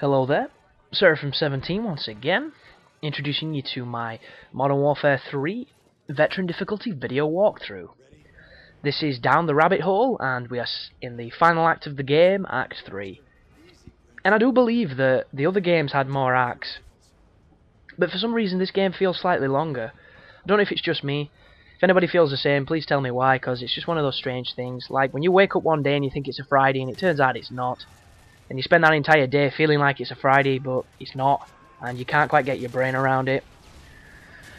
Hello there, Seraphim17 once again, introducing you to my Modern Warfare 3 Veteran Difficulty video walkthrough. This is down the rabbit hole, and we are in the final act of the game, Act 3. And I do believe that the other games had more acts, but for some reason this game feels slightly longer. I don't know if it's just me. If anybody feels the same, please tell me why, because it's just one of those strange things. Like when you wake up one day and you think it's a Friday and it turns out it's not. And you spend that entire day feeling like it's a Friday, but it's not, and you can't quite get your brain around it.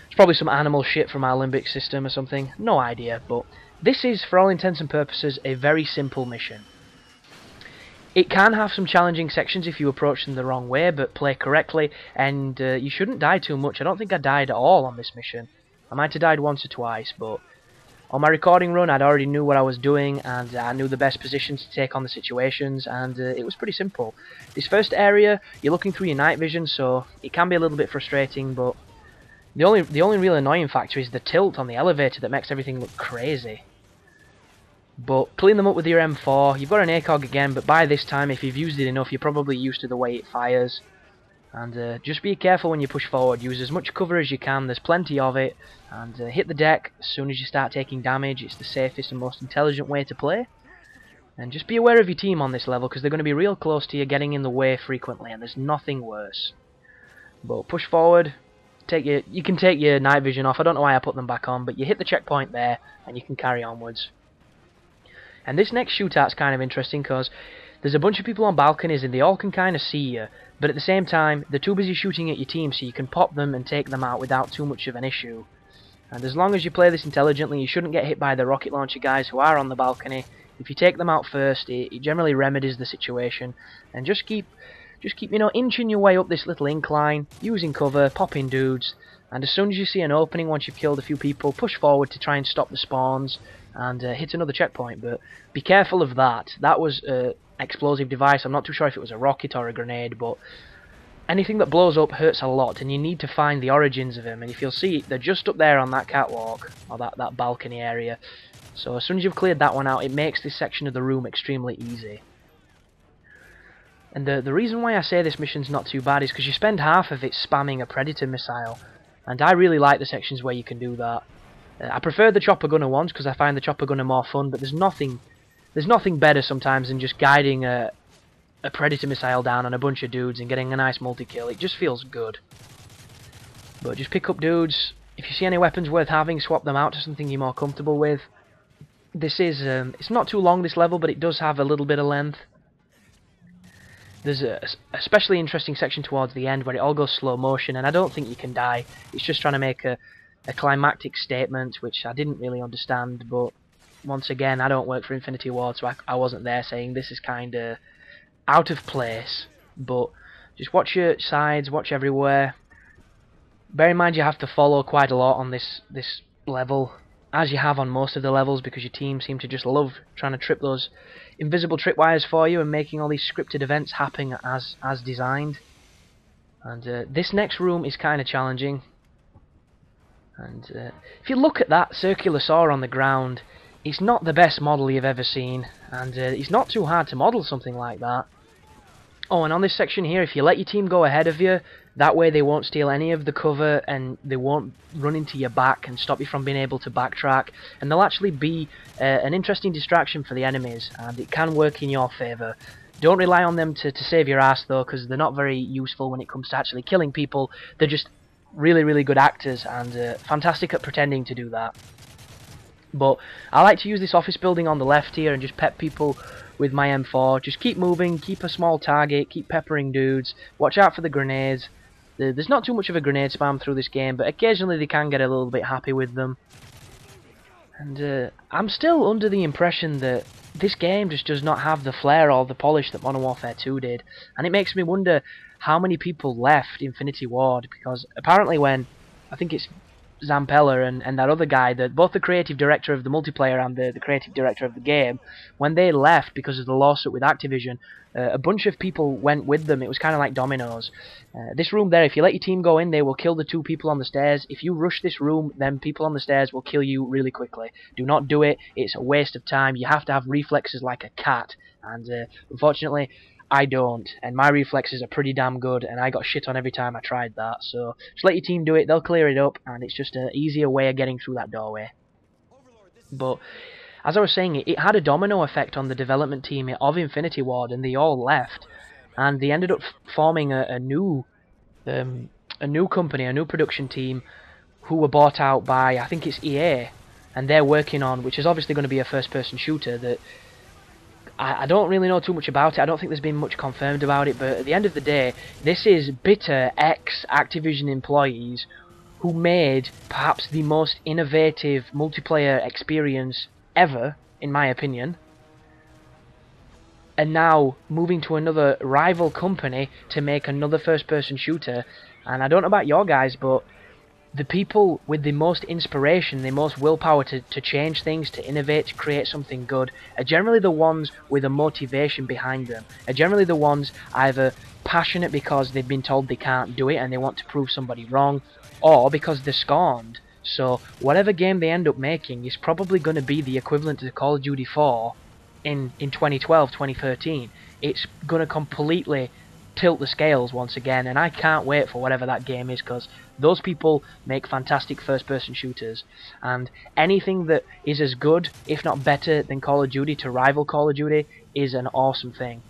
It's probably some animal shit from our limbic system or something, no idea, but this is, for all intents and purposes, a very simple mission. It can have some challenging sections if you approach them the wrong way, but play correctly, and you shouldn't die too much. I don't think I died at all on this mission. I might have died once or twice, but on my recording run, I'd already knew what I was doing, and I knew the best positions to take on the situations, and it was pretty simple. This first area, you're looking through your night vision, so it can be a little bit frustrating, but the only real annoying factor is the tilt on the elevator that makes everything look crazy. But clean them up with your M4. You've got an ACOG again, but by this time, if you've used it enough, you're probably used to the way it fires. And just be careful when you push forward. Use as much cover as you can, there's plenty of it, and hit the deck as soon as you start taking damage. It's the safest and most intelligent way to play. And just be aware of your team on this level, because they're going to be real close to you, getting in the way frequently, and there's nothing worse. But push forward, you can take your night vision off. I don't know why I put them back on, but you hit the checkpoint there, and you can carry onwards. And this next shootout's kind of interesting, because there's a bunch of people on balconies, and they all can kind of see you. But at the same time, they're too busy shooting at your team, so you can pop them and take them out without too much of an issue. And as long as you play this intelligently, you shouldn't get hit by the rocket launcher guys who are on the balcony. If you take them out first, it generally remedies the situation. And just keep inching your way up this little incline, using cover, popping dudes. And as soon as you see an opening, once you've killed a few people, push forward to try and stop the spawns and hit another checkpoint. But be careful of that. That was explosive device. I'm not too sure if it was a rocket or a grenade, but anything that blows up hurts a lot, and you need to find the origins of them. And if you'll see, they're just up there on that catwalk, or that balcony area. So as soon as you've cleared that one out, it makes this section of the room extremely easy. And the reason why I say this mission's not too bad is because you spend half of it spamming a predator missile, and I really like the sections where you can do that. I prefer the chopper gunner ones because I find the chopper gunner more fun, but there's nothing better sometimes than just guiding a predator missile down on a bunch of dudes and getting a nice multi-kill. It just feels good. But just pick up dudes. If you see any weapons worth having, swap them out to something you're more comfortable with. This is, it's not too long, this level, but it does have a little bit of length. There's a especially interesting section towards the end where it all goes slow motion, and I don't think you can die. It's just trying to make a climactic statement, which I didn't really understand, but once again, I don't work for Infinity Ward, so I wasn't there saying this is kind of out of place. But just watch your sides, watch everywhere. Bear in mind you have to follow quite a lot on this level, as you have on most of the levels, because your team seem to just love trying to trip those invisible tripwires for you and making all these scripted events happen as designed. And this next room is kind of challenging. And if you look at that circular saw on the ground, it's not the best model you've ever seen, and it's not too hard to model something like that. Oh, and on this section here, if you let your team go ahead of you, that way they won't steal any of the cover, and they won't run into your back and stop you from being able to backtrack, and they'll actually be an interesting distraction for the enemies, and it can work in your favour. Don't rely on them to save your ass though, because they're not very useful when it comes to actually killing people. They're just really good actors, and fantastic at pretending to do that. But I like to use this office building on the left here and just pep people with my M4. Just keep moving, keep a small target, keep peppering dudes, watch out for the grenades. There's not too much of a grenade spam through this game, but occasionally they can get a little bit happy with them. And I'm still under the impression that this game just does not have the flair or the polish that Modern Warfare 2 did, and it makes me wonder how many people left Infinity Ward, because apparently when, I think it's Zampella and that other guy, both the creative director of the multiplayer and the creative director of the game, when they left because of the lawsuit with Activision, a bunch of people went with them. It was kind of like dominoes. This room there, if you let your team go in, they will kill the two people on the stairs. If you rush this room, then people on the stairs will kill you really quickly. Do not do it. It's a waste of time. You have to have reflexes like a cat. And unfortunately, I don't, and my reflexes are pretty damn good, and I got shit on every time I tried that. So just let your team do it, they'll clear it up, and it's just an easier way of getting through that doorway. But as I was saying, it had a domino effect on the development team of Infinity Ward, and they all left, and they ended up forming a new company, a new production team, who were bought out by, I think it's EA, and they're working on, which is obviously going to be a first-person shooter that I don't really know too much about it. I don't think there's been much confirmed about it, but at the end of the day, this is bitter ex-Activision employees who made perhaps the most innovative multiplayer experience ever, in my opinion, and now moving to another rival company to make another first-person shooter. And I don't know about your guys, but the people with the most inspiration, the most willpower to change things, to innovate, to create something good, are generally the ones with a motivation behind them, are generally the ones either passionate because they've been told they can't do it and they want to prove somebody wrong, or because they're scorned. So whatever game they end up making is probably going to be the equivalent to Call of Duty 4 in 2012, 2013. It's going to completely tilt the scales once again, and I can't wait for whatever that game is, because those people make fantastic first-person shooters, and anything that is as good, if not better, than Call of Duty to rival Call of Duty is an awesome thing.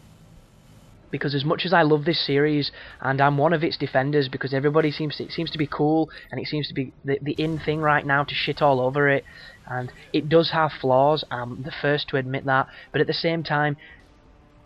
Because as much as I love this series, and I'm one of its defenders, because everybody seems to be cool, and it seems to be the in thing right now to shit all over it, and it does have flaws, I'm the first to admit that, but at the same time,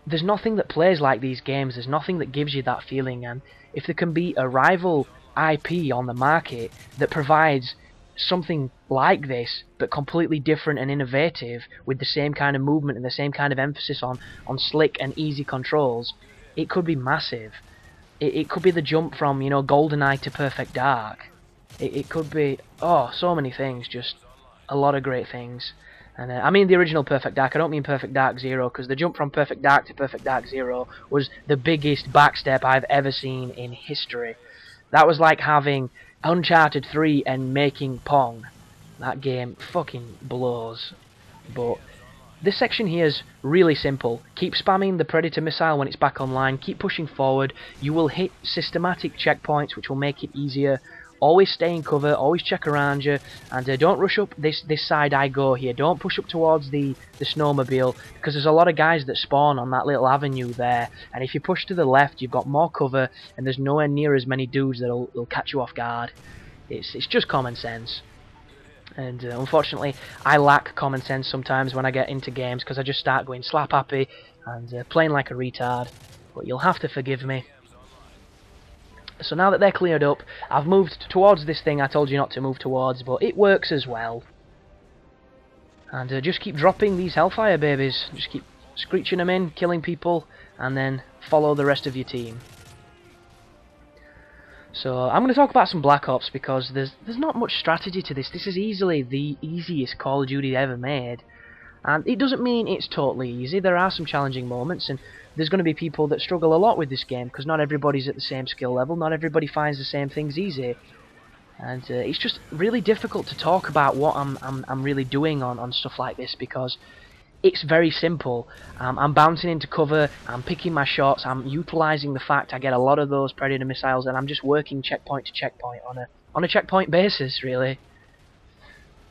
there's nothing that plays like these games, there's nothing that gives you that feeling, and if there can be a rival IP on the market that provides something like this, but completely different and innovative, with the same kind of movement and the same kind of emphasis on slick and easy controls, it could be massive. It could be the jump from, you know, GoldenEye to Perfect Dark. It could be, oh, so many things, just a lot of great things. And I mean the original Perfect Dark, I don't mean Perfect Dark Zero, because the jump from Perfect Dark to Perfect Dark Zero was the biggest backstep I've ever seen in history. That was like having Uncharted 3 and making Pong. That game fucking blows. But this section here is really simple. Keep spamming the Predator missile when it's back online, keep pushing forward, you will hit systematic checkpoints which will make it easier. Always stay in cover, always check around you, and don't rush up this side I go here. Don't push up towards the snowmobile, because there's a lot of guys that spawn on that little avenue there, and if you push to the left you've got more cover, and there's nowhere near as many dudes that'll catch you off guard. It's just common sense. And unfortunately I lack common sense sometimes when I get into games, because I just start going slap happy and playing like a retard, but you'll have to forgive me. So now that they're cleared up, I've moved towards this thing I told you not to move towards, but it works as well. And just keep dropping these Hellfire babies. Just keep screeching them in, killing people, and then follow the rest of your team. So I'm going to talk about some Black Ops, because there's not much strategy to this. This is easily the easiest Call of Duty ever made. And it doesn't mean it's totally easy. There are some challenging moments, and there's going to be people that struggle a lot with this game, because not everybody's at the same skill level, not everybody finds the same things easy. And it's just really difficult to talk about what I'm really doing on stuff like this, because it's very simple. I'm bouncing into cover, I'm picking my shots, I'm utilising the fact I get a lot of those Predator missiles, and I'm just working checkpoint to checkpoint on a checkpoint basis, really.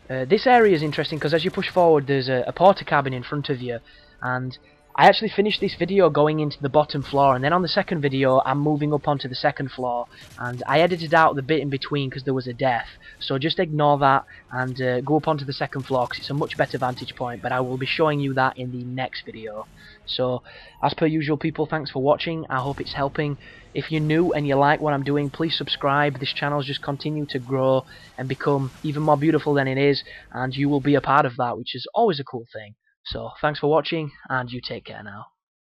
This area is interesting because as you push forward there's a porta cabin in front of you, and I actually finished this video going into the bottom floor, and then on the second video I'm moving up onto the second floor, and I edited out the bit in between because there was a death, so just ignore that and go up onto the second floor because it's a much better vantage point, but I will be showing you that in the next video. So as per usual people, thanks for watching, I hope it's helping. If you're new and you like what I'm doing, please subscribe. This channel's just continue to grow and become even more beautiful than it is, and you will be a part of that, which is always a cool thing. So thanks for watching, and you take care now.